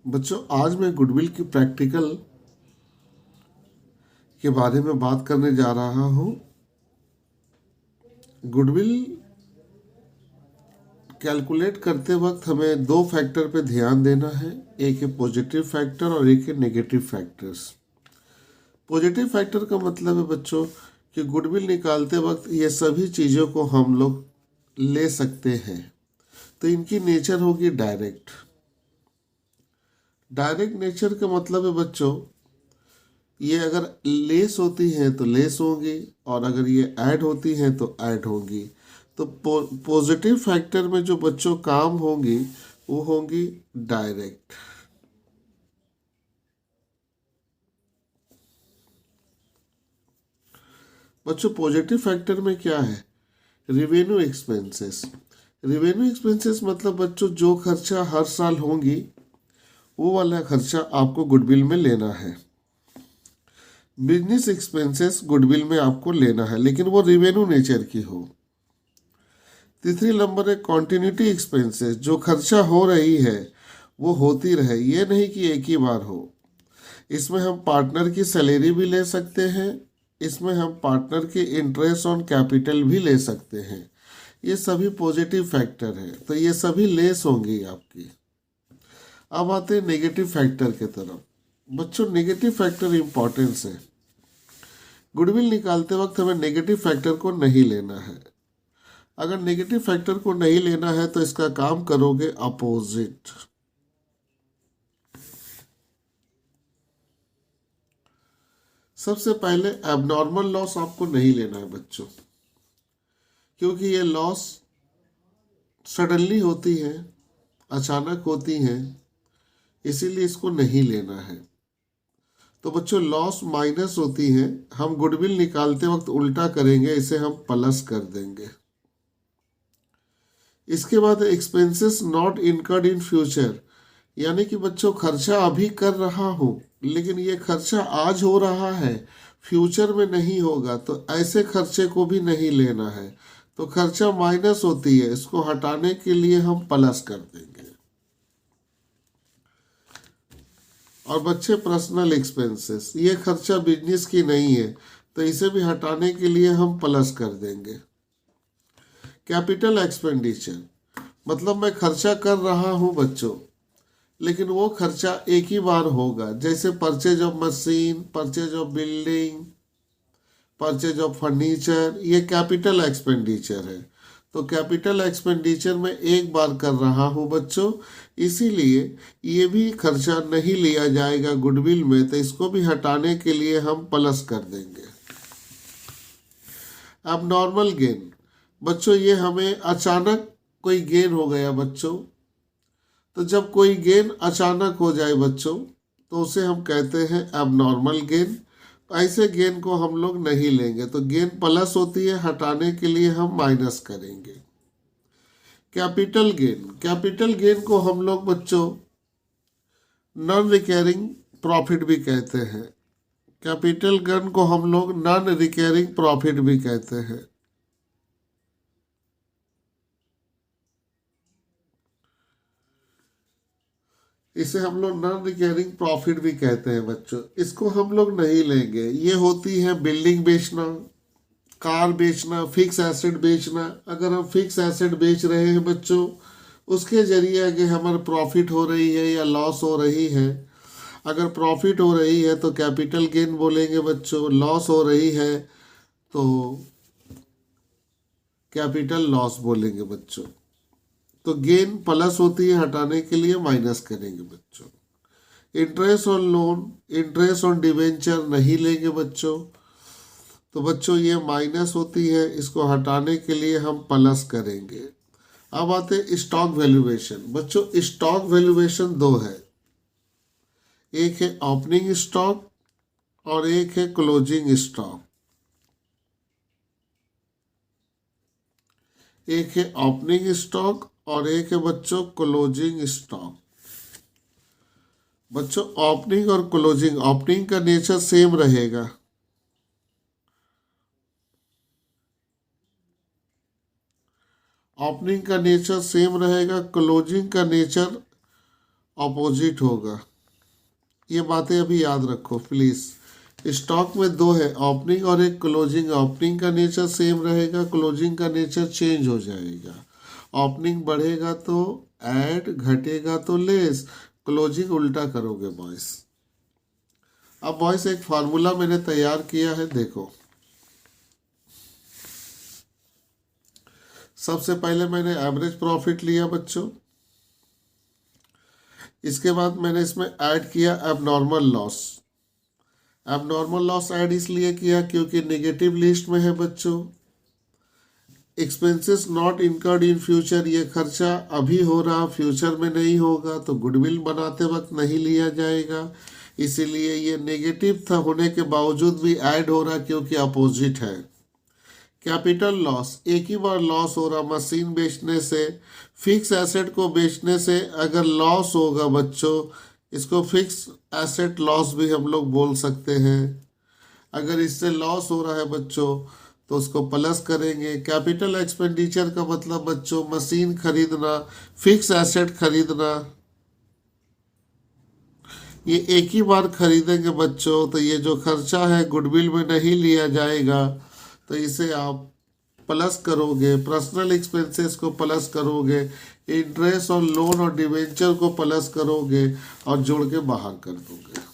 बच्चों, आज मैं गुडविल की प्रैक्टिकल के बारे में बात करने जा रहा हूँ। गुडविल कैलकुलेट करते वक्त हमें दो फैक्टर पे ध्यान देना है। एक है पॉजिटिव फैक्टर और एक है नेगेटिव फैक्टर्स। पॉजिटिव फैक्टर का मतलब है बच्चों कि गुडविल निकालते वक्त ये सभी चीज़ों को हम लोग ले सकते हैं। तो इनकी नेचर होगी डायरेक्ट। डायरेक्ट नेचर का मतलब है बच्चों, ये अगर लेस होती हैं तो लेस होंगी और अगर ये ऐड होती हैं तो ऐड होंगी। तो पॉजिटिव फैक्टर में जो बच्चों काम होंगी वो होंगी डायरेक्ट। बच्चों, पॉजिटिव फैक्टर में क्या है? Revenue expenses. रिवेन्यू एक्सपेंसेस मतलब बच्चों जो खर्चा हर साल होंगी वो वाला खर्चा आपको गुडविल में लेना है। बिजनेस एक्सपेंसेस गुडविल में आपको लेना है, लेकिन वो रिवेन्यू नेचर की हो। तीसरी नंबर है कॉन्टिन्यूटी एक्सपेंसेस। जो खर्चा हो रही है वो होती रहे, ये नहीं कि एक ही बार हो। इसमें हम पार्टनर की सैलरी भी ले सकते हैं, इसमें हम पार्टनर के इंटरेस्ट ऑन कैपिटल भी ले सकते हैं। ये सभी पॉजिटिव फैक्टर है, तो ये सभी लेस होंगी आपकी। अब आते हैं नेगेटिव फैक्टर के तरफ। बच्चों, नेगेटिव फैक्टर इंपॉर्टेंस है। गुडविल निकालते वक्त हमें नेगेटिव फैक्टर को नहीं लेना है। अगर नेगेटिव फैक्टर को नहीं लेना है तो इसका काम करोगे अपोजिट। सबसे पहले एबनॉर्मल लॉस आपको नहीं लेना है बच्चों, क्योंकि ये लॉस सडनली होती है, अचानक होती हैं, इसीलिए इसको नहीं लेना है। तो बच्चों, लॉस माइनस होती है, हम गुडविल निकालते वक्त उल्टा करेंगे, इसे हम प्लस कर देंगे। इसके बाद expenses not incurred in future, यानी कि बच्चों खर्चा अभी कर रहा हूँ लेकिन ये खर्चा आज हो रहा है, फ्यूचर में नहीं होगा, तो ऐसे खर्चे को भी नहीं लेना है। तो खर्चा माइनस होती है, इसको हटाने के लिए हम प्लस कर देंगे। और बच्चे, पर्सनल एक्सपेंसेस, ये खर्चा बिजनेस की नहीं है, तो इसे भी हटाने के लिए हम प्लस कर देंगे। कैपिटल एक्सपेंडिचर मतलब मैं खर्चा कर रहा हूँ बच्चों, लेकिन वो खर्चा एक ही बार होगा, जैसे purchase of machine, purchase of building, purchase of furniture, ये कैपिटल एक्सपेंडिचर है। तो कैपिटल एक्सपेंडिचर में एक बार कर रहा हूँ बच्चों, इसीलिए ये भी खर्चा नहीं लिया जाएगा गुडविल में, तो इसको भी हटाने के लिए हम प्लस कर देंगे। अब नॉर्मल गेन बच्चों, ये हमें अचानक कोई गेन हो गया बच्चों। तो जब कोई गेन अचानक हो जाए बच्चों तो उसे हम कहते हैं एबनॉर्मल गेन। ऐसे गेन को हम लोग नहीं लेंगे, तो गेन प्लस होती है, हटाने के लिए हम माइनस करेंगे। कैपिटल गेन को हम लोग बच्चों नॉन रिकरिंग प्रॉफिट भी कहते हैं। कैपिटल गेन को हम लोग नॉन रिकरिंग प्रॉफिट भी कहते हैं। इसे हम लोग नॉन रिकरिंग प्रॉफिट भी कहते हैं बच्चों। इसको हम लोग नहीं लेंगे। ये होती है बिल्डिंग बेचना, कार बेचना, फिक्स एसेट बेचना। अगर हम फिक्स एसेट बेच रहे हैं बच्चों, उसके जरिए अगर हमारा प्रॉफिट हो रही है या लॉस हो रही है। अगर प्रॉफिट हो रही है तो कैपिटल गेन बोलेंगे बच्चों, लॉस हो रही है तो कैपिटल लॉस बोलेंगे बच्चों। तो गेन प्लस होती है, हटाने के लिए माइनस करेंगे बच्चों। Interest on loan, interest on debenture नहीं लेंगे बच्चों। तो बच्चों ये माइनस होती है, इसको हटाने के लिए हम प्लस करेंगे। अब आते हैं स्टॉक वैल्यूएशन। बच्चों, स्टॉक वैल्यूएशन दो है, एक है ओपनिंग स्टॉक और एक है क्लोजिंग स्टॉक। एक है ओपनिंग स्टॉक और एक है बच्चों क्लोजिंग स्टॉक। बच्चों, ओपनिंग और क्लोजिंग, ओपनिंग का नेचर सेम रहेगा, ओपनिंग का नेचर सेम रहेगा, क्लोजिंग का नेचर ऑपोजिट होगा। ये बातें अभी याद रखो प्लीज़। स्टॉक में दो है, ओपनिंग और एक क्लोजिंग। ओपनिंग का नेचर सेम रहेगा, क्लोजिंग का नेचर चेंज हो जाएगा। ओपनिंग बढ़ेगा तो ऐड, घटेगा तो लेस, क्लोजिंग उल्टा करोगे बॉयस। अब बॉयस एक फार्मूला मैंने तैयार किया है, देखो। सबसे पहले मैंने एवरेज प्रॉफिट लिया बच्चों, इसके बाद मैंने इसमें ऐड किया abnormal loss. Abnormal loss add इसलिए किया क्योंकि नेगेटिव लिस्ट में है बच्चों। Expenses not incurred in future, ये खर्चा अभी हो रहा, फ्यूचर में नहीं होगा, तो गुडविल बनाते वक्त नहीं लिया जाएगा, इसीलिए ये नेगेटिव था होने के बावजूद भी ऐड हो रहा क्योंकि अपोजिट है। कैपिटल लॉस, एक ही बार लॉस हो रहा, मशीन बेचने से, फिक्स एसेट को बेचने से अगर लॉस होगा बच्चों, इसको फिक्स एसेट लॉस भी हम लोग बोल सकते हैं। अगर इससे लॉस हो रहा है बच्चों तो उसको प्लस करेंगे। कैपिटल एक्सपेंडिचर का मतलब बच्चों मशीन खरीदना, फिक्स एसेट खरीदना, ये एक ही बार खरीदेंगे बच्चों, तो ये जो खर्चा है गुडविल में नहीं लिया जाएगा, तो इसे आप प्लस करोगे। पर्सनल एक्सपेंसेस को प्लस करोगे, इंटरेस्ट और लोन और डिवेंचर को प्लस करोगे और जोड़ के बाहर कर दोगे।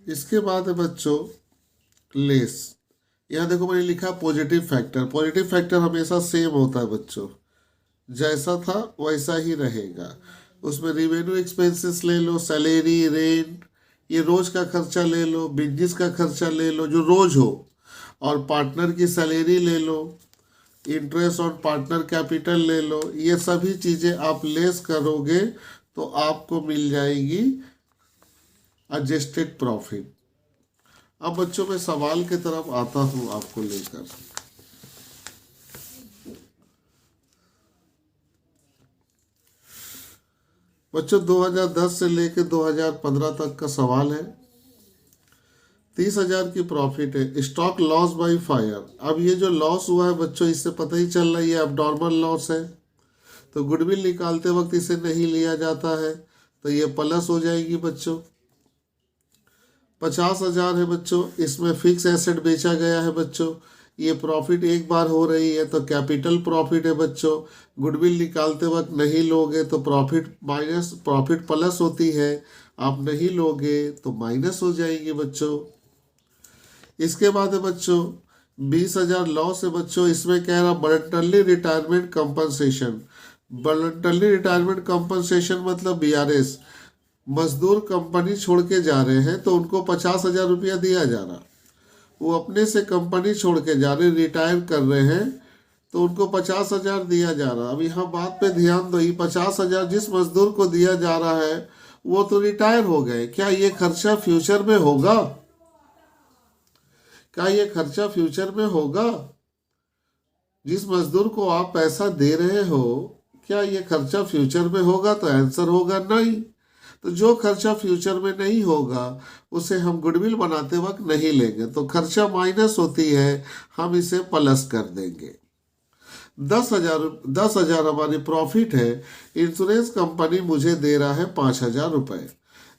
इसके बाद है बच्चों लेस। यहाँ देखो मैंने लिखा पॉजिटिव फैक्टर। पॉजिटिव फैक्टर हमेशा सेम होता है बच्चों, जैसा था वैसा ही रहेगा। उसमें रिवेन्यू एक्सपेंसेस ले लो, सैलरी, रेंट, ये रोज का खर्चा ले लो, बिजनेस का खर्चा ले लो जो रोज हो, और पार्टनर की सैलरी ले लो, इंटरेस्ट ऑन पार्टनर कैपिटल ले लो। ये सभी चीज़ें आप लेस करोगे तो आपको मिल जाएगी एडजस्टेड प्रॉफिट। अब बच्चों मैं सवाल की तरफ आता हूं आपको लेकर। बच्चों 2010 से लेकर 2015 तक का सवाल है। 30,000 की प्रॉफिट है। Stock loss by fire. अब ये जो लॉस हुआ है बच्चों, इससे पता ही चल रहा है ये अबनॉर्मल लॉस है, तो गुडविल निकालते वक्त इसे नहीं लिया जाता है, तो ये प्लस हो जाएगी बच्चों। 50,000 है बच्चों, इसमें फिक्स एसेट बेचा गया है बच्चों, ये प्रॉफिट एक बार हो रही है तो कैपिटल प्रॉफिट है बच्चों। गुडविल निकालते वक्त नहीं लोगे तो प्रॉफिट प्लस होती है, आप नहीं लोगे तो माइनस हो जाएगी बच्चों। इसके बाद है बच्चों 20,000 लॉस है बच्चों, इसमें कह रहा voluntary retirement compensation. Voluntary retirement compensation मतलब BRS। मजदूर कंपनी छोड़ के जा रहे हैं तो उनको 50,000 रुपया दिया जा रहा, वो अपने से कंपनी छोड़ के जा रहे, रिटायर कर रहे हैं तो उनको 50,000 दिया जा रहा। अब यहाँ बात पे ध्यान दो, ये 50,000 जिस मजदूर को दिया जा रहा है वो तो रिटायर हो गए, क्या ये खर्चा फ्यूचर में होगा? क्या ये खर्चा फ्यूचर में होगा? जिस मजदूर को आप पैसा दे रहे हो क्या ये खर्चा फ्यूचर में होगा? तो आंसर होगा नहीं। तो जो खर्चा फ्यूचर में नहीं होगा उसे हम गुडविल बनाते वक्त नहीं लेंगे, तो खर्चा माइनस होती है, हम इसे प्लस कर देंगे। 10,000 हमारी प्रॉफिट है। इंश्योरेंस कंपनी मुझे दे रहा है 5,000 रुपये,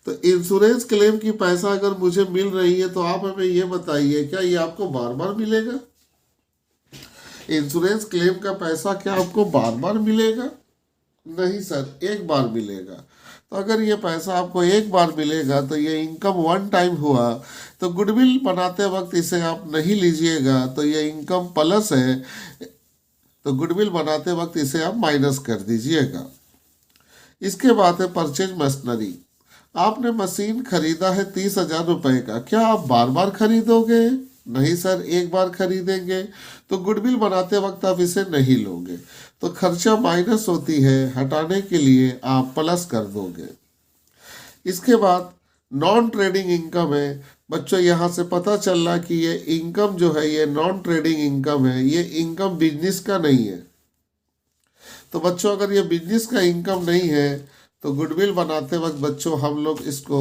तो इंश्योरेंस क्लेम की पैसा अगर मुझे मिल रही है तो आप हमें ये बताइए क्या ये आपको बार बार मिलेगा? इंश्योरेंस क्लेम का पैसा क्या आपको बार बार मिलेगा? नहीं सर, एक बार मिलेगा। तो अगर ये पैसा आपको एक बार मिलेगा तो ये इनकम वन टाइम हुआ, तो गुडविल बनाते वक्त इसे आप नहीं लीजिएगा, तो ये इनकम प्लस है, तो गुडविल बनाते वक्त इसे आप माइनस कर दीजिएगा। इसके बाद है परचेज मशीनरी। आपने मशीन खरीदा है 30,000 रुपये का, क्या आप बार बार खरीदोगे? नहीं सर, एक बार खरीदेंगे, तो गुडविल बनाते वक्त आप इसे नहीं लोगे, तो खर्चा माइनस होती है, हटाने के लिए आप प्लस कर दोगे। इसके बाद नॉन ट्रेडिंग इनकम है बच्चों, यहाँ से पता चल रहा कि ये इनकम जो है ये नॉन ट्रेडिंग इनकम है, ये इनकम बिजनेस का नहीं है। तो बच्चों अगर ये बिजनेस का इनकम नहीं है तो गुडविल बनाते वक्त बच्चों हम लोग इसको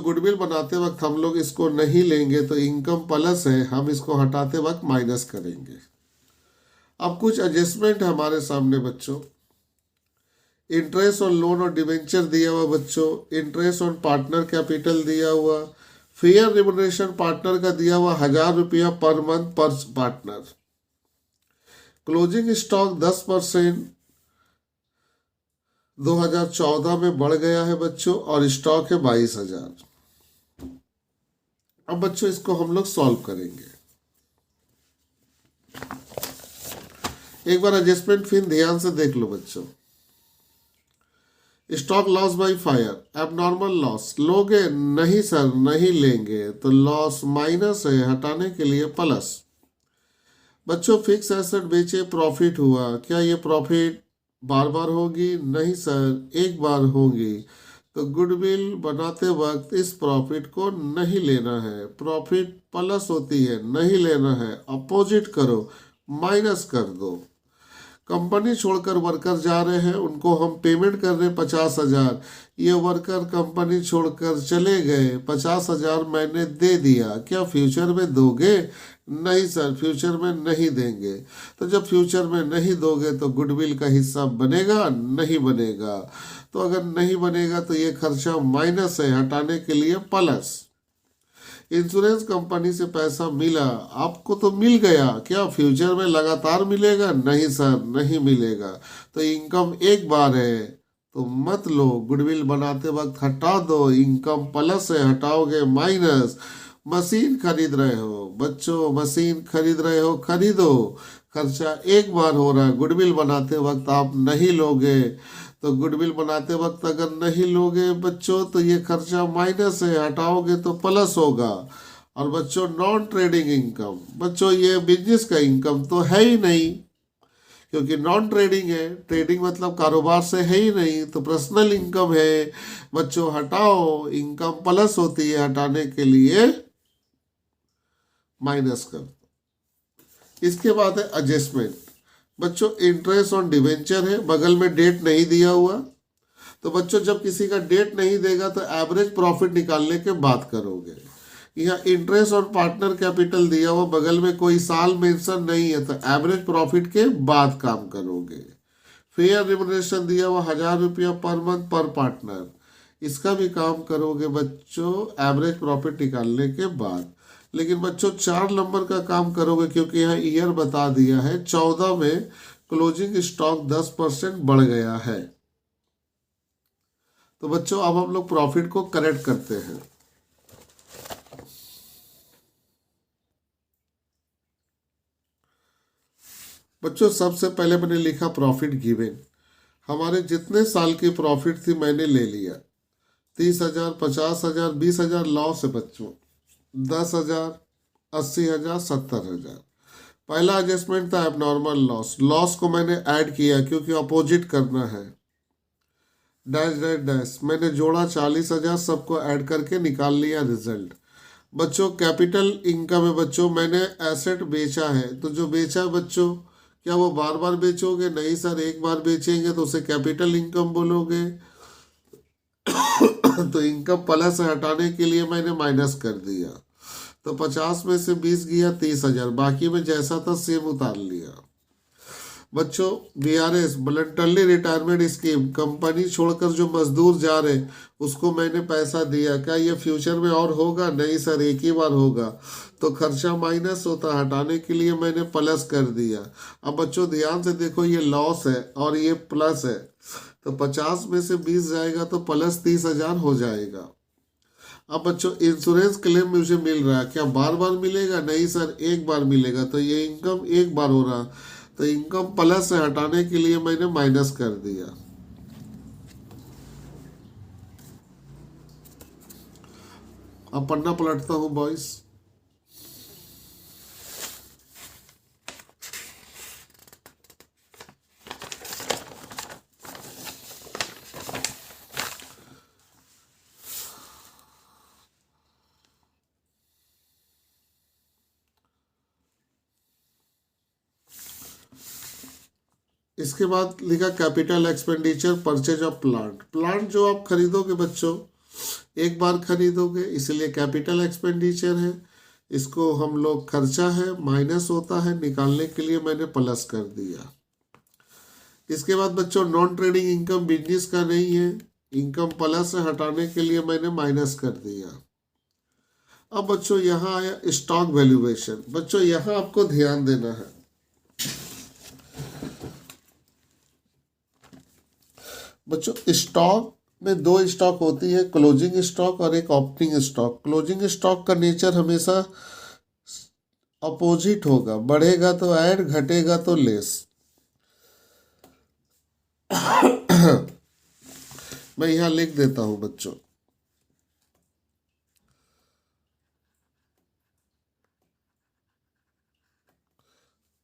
गुडविल बनाते वक्त हम लोग इसको नहीं लेंगे, तो इनकम प्लस है, हम इसको हटाते वक्त माइनस करेंगे। अब कुछ एडजस्टमेंट है हमारे सामने बच्चों। इंटरेस्ट ऑन लोन और डिवेंचर दिया हुआ बच्चों, इंटरेस्ट ऑन पार्टनर कैपिटल दिया हुआ, फेयर रिम्यूनरेशन पार्टनर का दिया हुआ 1000 रुपया पर मंथ पर पार्टनर, क्लोजिंग स्टॉक 10% 2014 में बढ़ गया है बच्चों और स्टॉक है 22,000। अब बच्चों इसको हम लोग सॉल्व करेंगे। एक बार एडजस्टमेंट फिर ध्यान से देख लो बच्चों। Stock loss by fire, abnormal loss लोगे? नहीं सर नहीं लेंगे, तो लॉस माइनस है, हटाने के लिए प्लस। बच्चों फिक्स एसेट बेचे, प्रॉफिट हुआ, क्या ये प्रॉफिट बार बार होगी? नहीं सर, एक बार होगी। तो गुडविल बनाते वक्त इस प्रॉफिट को नहीं लेना है, प्रॉफिट प्लस होती है, नहीं लेना है, अपोजिट करो, माइनस कर दो। कंपनी छोड़कर वर्कर जा रहे हैं, उनको हम पेमेंट कर रहे हैं 50,000, ये वर्कर कंपनी छोड़कर चले गए, 50,000 मैंने दे दिया, क्या फ्यूचर में दोगे? नहीं सर, फ्यूचर में नहीं देंगे। तो जब फ्यूचर में नहीं दोगे तो गुडविल का हिस्सा बनेगा? नहीं बनेगा। तो अगर नहीं बनेगा तो ये खर्चा माइनस है, हटाने के लिए प्लस। इंश्योरेंस कंपनी से पैसा मिला, आपको तो मिल गया, क्या फ्यूचर में लगातार मिलेगा? नहीं सर नहीं मिलेगा। तो इनकम एक बार है तो मत लो, गुडविल बनाते वक्त हटा दो, इनकम प्लस है, हटाओगे माइनस। मशीन खरीद रहे हो बच्चों, मशीन खरीद रहे हो, खरीदो, खर्चा एक बार हो रहा है, गुडविल बनाते वक्त आप नहीं लोगे। तो गुडविल बनाते वक्त अगर नहीं लोगे बच्चों तो ये खर्चा माइनस है, हटाओगे तो प्लस होगा। और बच्चों नॉन ट्रेडिंग इनकम, बच्चों ये बिजनेस का इनकम तो है ही नहीं, क्योंकि नॉन ट्रेडिंग है, ट्रेडिंग मतलब कारोबार से है ही नहीं, तो पर्सनल इनकम है बच्चों, हटाओ, इनकम प्लस होती है, हटाने के लिए माइनस कर दो। इसके बाद है एडजस्टमेंट। बच्चों इंटरेस्ट ऑन डिवेंचर है, बगल में डेट नहीं दिया हुआ, तो बच्चों जब किसी का डेट नहीं देगा तो एवरेज प्रॉफिट निकालने के बात करोगे। यहाँ इंटरेस्ट ऑन पार्टनर कैपिटल दिया हुआ, बगल में कोई साल मेंशन नहीं है, तो एवरेज प्रॉफिट के बाद काम करोगे। फेयर रिम्यूनरेशन दिया हुआ 1000 रुपया पर मंथ पर पार्टनर, इसका भी काम करोगे बच्चों एवरेज प्रॉफिट निकालने के बाद। लेकिन बच्चों 4 नंबर का काम करोगे, क्योंकि यहाँ ईयर बता दिया है, 14 में क्लोजिंग स्टॉक 10% बढ़ गया है। तो बच्चों अब हम लोग प्रॉफिट को करेक्ट करते हैं। बच्चों सबसे पहले मैंने लिखा प्रॉफिट गिवन, हमारे जितने साल की प्रॉफिट थी मैंने ले लिया, 30,000, 50,000, 20,000 लॉस है बच्चों, 10,000, 80,000, 70,000। पहला एडजस्टमेंट था एबनॉर्मल लॉस, लॉस को मैंने ऐड किया क्योंकि अपोजिट करना है, डैश डैश डैश मैंने जोड़ा 40,000, सबको ऐड करके निकाल लिया रिजल्ट। बच्चों कैपिटल इनकम है बच्चों, मैंने एसेट बेचा है, तो जो बेचा बच्चों क्या वो बार बार बेचोगे? नहीं सर, एक बार बेचेंगे तो उसे कैपिटल इनकम बोलोगे। तो इनकम प्लस हटाने के लिए मैंने माइनस कर दिया, तो 50 में से 20 गया, 30,000, बाकी में जैसा था सेम उतार लिया। बच्चों BRS voluntary retirement scheme, company छोड़कर जो मजदूर जा रहे उसको मैंने पैसा दिया, क्या ये फ्यूचर में और होगा? नहीं सर, एक ही बार होगा, तो खर्चा माइनस होता, हटाने के लिए मैंने प्लस कर दिया। अब बच्चों ध्यान से देखो, ये लॉस है और ये प्लस है, तो 50 में से 20 जाएगा तो प्लस 30,000 हो जाएगा। अब बच्चों इंश्योरेंस क्लेम मुझे मिल रहा है, क्या बार बार मिलेगा? नहीं सर, एक बार मिलेगा, तो ये इनकम एक बार हो रहा, तो इनकम प्लस है, हटाने के लिए मैंने माइनस कर दिया। अब पन्ना पलटता हूं बॉयस। इसके बाद लिखा capital expenditure purchase of plant. Plant जो आप खरीदोगे बच्चों एक बार खरीदोगे, इसलिए कैपिटल एक्सपेंडिचर है। इसको हम लोग खर्चा है माइनस होता है, निकालने के लिए मैंने प्लस कर दिया। इसके बाद बच्चों नॉन ट्रेडिंग इनकम बिजनेस का नहीं है, इनकम प्लस से हटाने के लिए मैंने माइनस कर दिया। अब बच्चों यहाँ आया स्टॉक वैल्यूएशन। बच्चों यहाँ आपको ध्यान देना है, बच्चों स्टॉक में दो स्टॉक होती है, क्लोजिंग स्टॉक और एक ओपनिंग स्टॉक। क्लोजिंग स्टॉक का नेचर हमेशा अपोजिट होगा, बढ़ेगा तो ऐड, घटेगा तो लेस। मैं यहाँ लिख देता हूं बच्चों,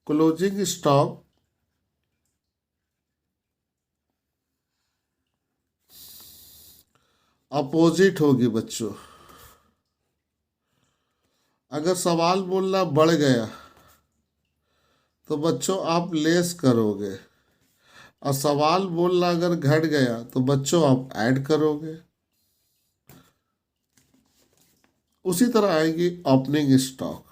क्लोजिंग स्टॉक अपोजिट होगी बच्चों। अगर सवाल बोलना बढ़ गया तो बच्चों आप लेस करोगे, और सवाल बोलना अगर घट गया तो बच्चों आप ऐड करोगे। उसी तरह आएगी ओपनिंग स्टॉक।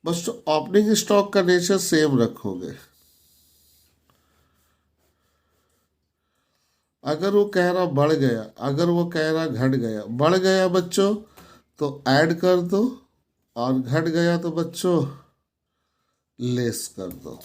बच्चों ओपनिंग स्टॉक का नेचर सेम रखोगे। अगर वो कह रहा बढ़ गया, अगर वो कह रहा घट गया, बढ़ गया बच्चों तो ऐड कर दो, और घट गया तो बच्चों लेस कर दो।